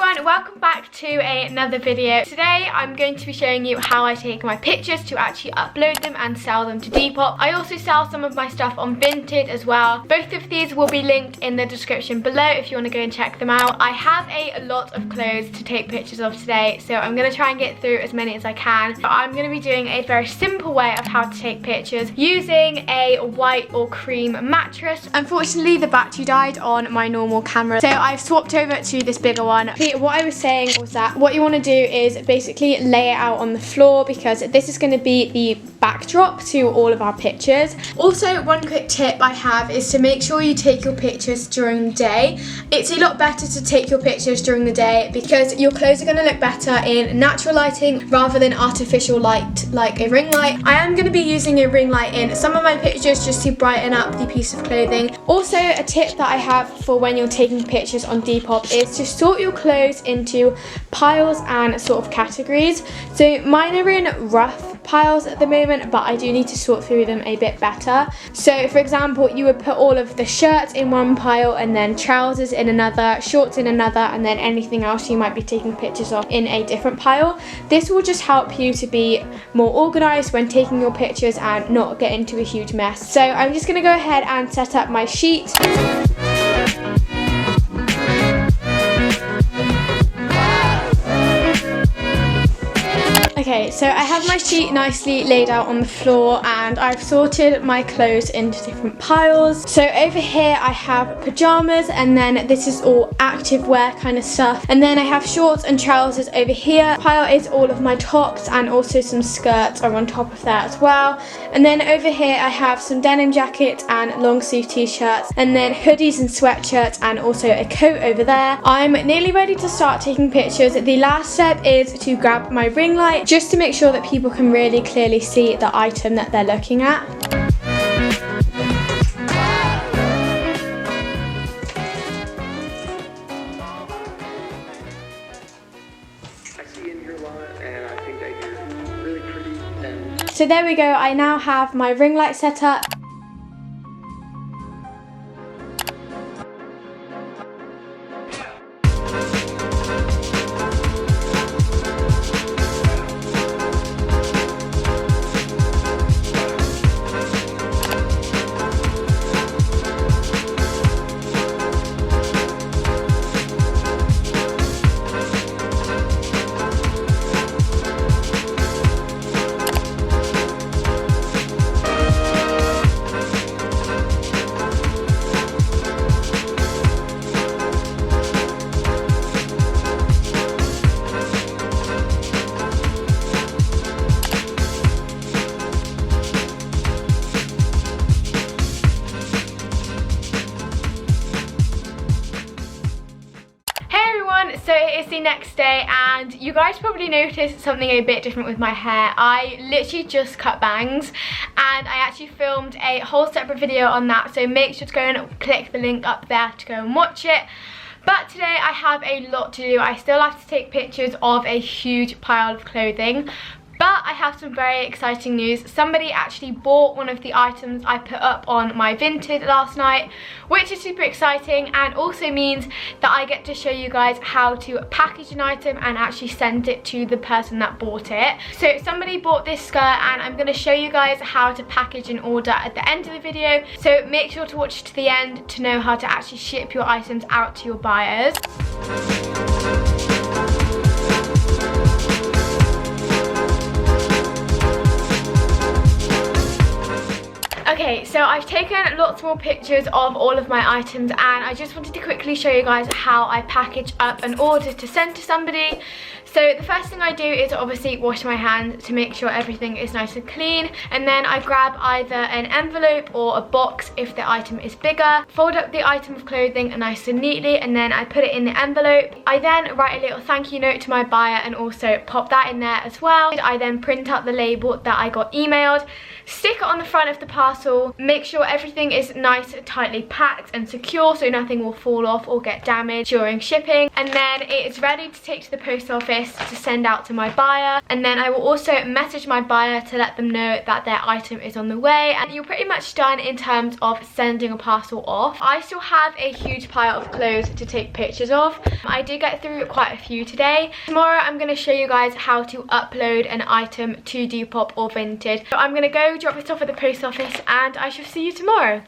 everyone, welcome back to another video. Today I'm going to be showing you how I take my pictures to actually upload them and sell them to Depop. I also sell some of my stuff on Vinted as well. Both of these will be linked in the description below if you want to go and check them out. I have a lot of clothes to take pictures of today, so I'm going to try and get through as many as I can. But I'm going to be doing a very simple way of how to take pictures using a white or cream mattress. Unfortunately, the battery died on my normal camera, so I've swapped over to this bigger one. What I was saying was that what you want to do is basically lay it out on the floor, because this is going to be the backdrop to all of our pictures. Also, one quick tip I have is to make sure you take your pictures during the day. It's a lot better to take your pictures during the day because your clothes are going to look better in natural lighting rather than artificial light like a ring light. I am going to be using a ring light in some of my pictures just to brighten up the piece of clothing. Also, a tip that I have for when you're taking pictures on Depop is to sort your clothes into piles and sort of categories. So mine are in rough piles at the moment, but I do need to sort through them a bit better. So for example, you would put all of the shirts in one pile, and then trousers in another, shorts in another, and then anything else you might be taking pictures of in a different pile. This will just help you to be more organized when taking your pictures and not get into a huge mess. So I'm just going to go ahead and set up my sheet. Okay, so I have my sheet nicely laid out on the floor and I've sorted my clothes into different piles. So over here I have pajamas, and then this is all active wear kind of stuff. And then I have shorts and trousers over here. Pile is all of my tops, and also some skirts are on top of that as well. And then over here I have some denim jackets and long sleeve t-shirts, and then hoodies and sweatshirts, and also a coat over there. I'm nearly ready to start taking pictures. The last step is to grab my ring light, just to make sure that people can really clearly see the item that they're looking at. I see in here a lot, and I think that you're really pretty. And so there we go, I now have my ring light set up. So it is the next day, and you guys probably noticed something a bit different with my hair. I literally just cut bangs, and I actually filmed a whole separate video on that, so make sure to go and click the link up there to go and watch it. But today I have a lot to do. I still have to take pictures of a huge pile of clothing. But I have some very exciting news. Somebody actually bought one of the items I put up on my Vinted last night, which is super exciting, and also means that I get to show you guys how to package an item and actually send it to the person that bought it. So somebody bought this skirt, and I'm going to show you guys how to package an order at the end of the video. So make sure to watch to the end to know how to actually ship your items out to your buyers. Okay, so I've taken lots more pictures of all of my items, and I just wanted to quickly show you guys how I package up an order to send to somebody. So the first thing I do is obviously wash my hands to make sure everything is nice and clean, and then I grab either an envelope or a box if the item is bigger, fold up the item of clothing nice and neatly, and then I put it in the envelope. I then write a little thank you note to my buyer and also pop that in there as well. I then print out the label that I got emailed, stick it on the front of the parcel, Make sure everything is nice, tightly packed and secure so nothing will fall off or get damaged during shipping. And then it is ready to take to the post office to send out to my buyer. And then I will also message my buyer to let them know that their item is on the way. And you're pretty much done in terms of sending a parcel off. I still have a huge pile of clothes to take pictures of. I did get through quite a few today. Tomorrow I'm going to show you guys how to upload an item to Depop or Vinted. So I'm going to go drop this off at the post office and I shall see you tomorrow.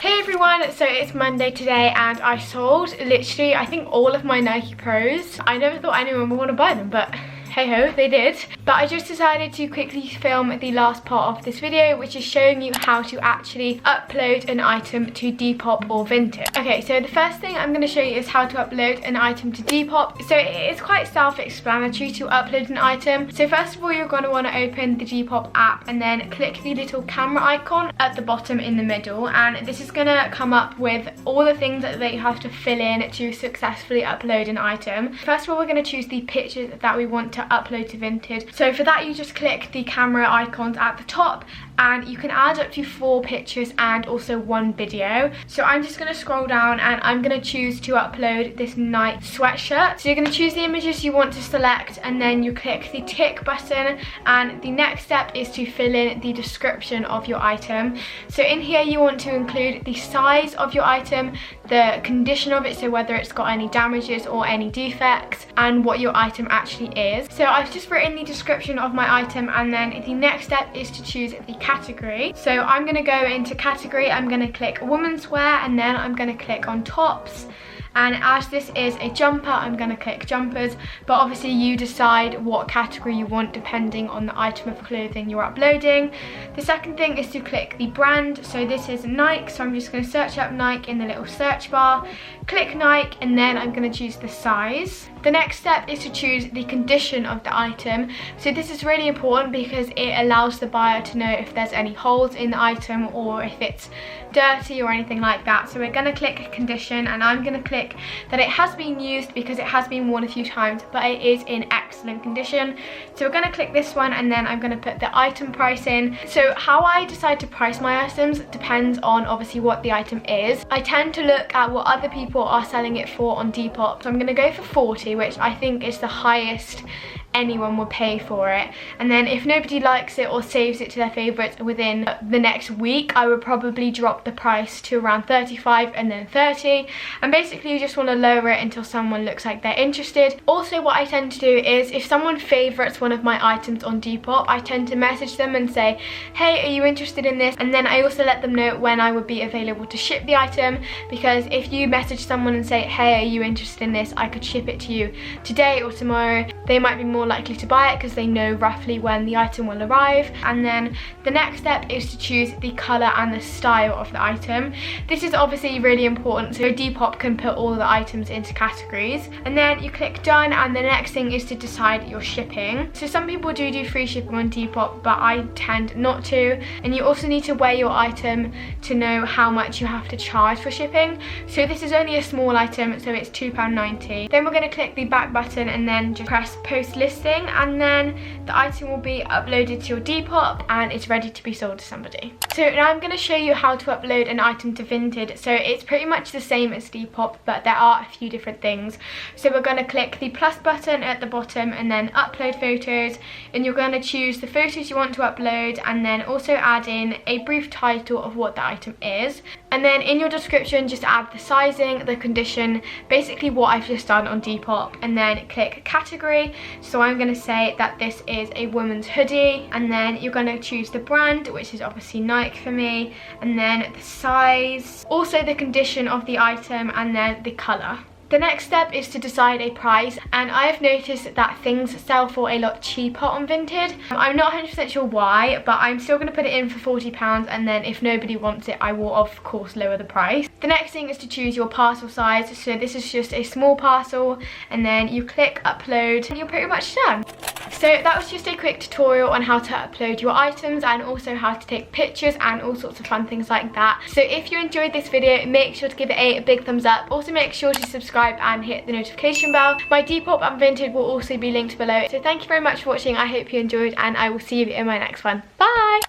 Hey everyone, so it's Monday today and I sold literally I think all of my Nike Pros. I never thought anyone would want to buy them, but hey ho, they did. But I just decided to quickly film the last part of this video, which is showing you how to actually upload an item to Depop or Vinted. Okay, so the first thing I'm going to show you is how to upload an item to Depop. So it is quite self-explanatory to upload an item. So first of all, you're going to want to open the Depop app and then click the little camera icon at the bottom in the middle, and this is going to come up with all the things that you have to fill in to successfully upload an item. First of all, we're going to choose the pictures that we want to upload to Vinted. So for that, you just click the camera icons at the top and you can add up to 4 pictures and also 1 video. So I'm just going to scroll down and I'm going to choose to upload this Nike sweatshirt. So you're going to choose the images you want to select and then you click the tick button, and the next step is to fill in the description of your item. So in here you want to include the size of your item, the condition of it, so whether it's got any damages or any defects, and what your item actually is. So I've just written the description of my item, and then the next step is to choose the category. So I'm going to go into category, I'm going to click women's wear, and then I'm going to click on tops. And as this is a jumper, I'm going to click jumpers, but obviously you decide what category you want depending on the item of clothing you're uploading. The second thing is to click the brand. So this is Nike, so I'm just going to search up Nike in the little search bar, click Nike, and then I'm going to choose the size. The next step is to choose the condition of the item. So this is really important because it allows the buyer to know if there's any holes in the item or if it's dirty or anything like that. So we're going to click condition, and I'm going to click that it has been used because it has been worn a few times, but it is in excellent condition. So we're going to click this one, and then I'm going to put the item price in. So how I decide to price my items depends on obviously what the item is. I tend to look at what other people are selling it for on Depop. So I'm going to go for 40, which I think is the highest anyone would pay for it. And then if nobody likes it or saves it to their favorites within the next week, I would probably drop the price to around 35 and then 30. And basically you just want to lower it until someone looks like they're interested. Also, what I tend to do is if someone favorites one of my items on Depop, I tend to message them and say, hey, are you interested in this? And then I also let them know when I would be available to ship the item, because if you message someone and say, hey, are you interested in this, I could ship it to you today or tomorrow, they might be more likely to buy it because they know roughly when the item will arrive. And then the next step is to choose the colour and the style of the item. This is obviously really important, so Depop can put all the items into categories. And then you click done, and the next thing is to decide your shipping. So some people do free shipping on Depop, but I tend not to. And you also need to weigh your item to know how much you have to charge for shipping. So this is only a small item, so it's £2.90. Then we're going to click the back button and then just press post listing, and then the item will be uploaded to your Depop and it's ready to be sold to somebody. So now I'm going to show you how to upload an item to Vinted. So it's pretty much the same as Depop, but there are a few different things. So we're going to click the plus button at the bottom and then upload photos, and you're going to choose the photos you want to upload and then also add in a brief title of what the item is. And then in your description, just add the sizing, the condition, basically what I've just done on Depop, and then click category. So I'm going to say that this is a woman's hoodie, and then you're going to choose the brand, which is obviously Nike for me, and then the size, also the condition of the item, and then the colour. The next step is to decide a price, and I've noticed that things sell for a lot cheaper on Vinted. I'm not 100% sure why, but I'm still going to put it in for £40, and then if nobody wants it, I will of course lower the price. The next thing is to choose your parcel size. So this is just a small parcel, and then you click upload and you're pretty much done. So that was just a quick tutorial on how to upload your items and also how to take pictures and all sorts of fun things like that. So if you enjoyed this video, make sure to give it a big thumbs up. Also make sure to subscribe and hit the notification bell. My Depop and Vinted will also be linked below. So thank you very much for watching. I hope you enjoyed, and I will see you in my next one. Bye!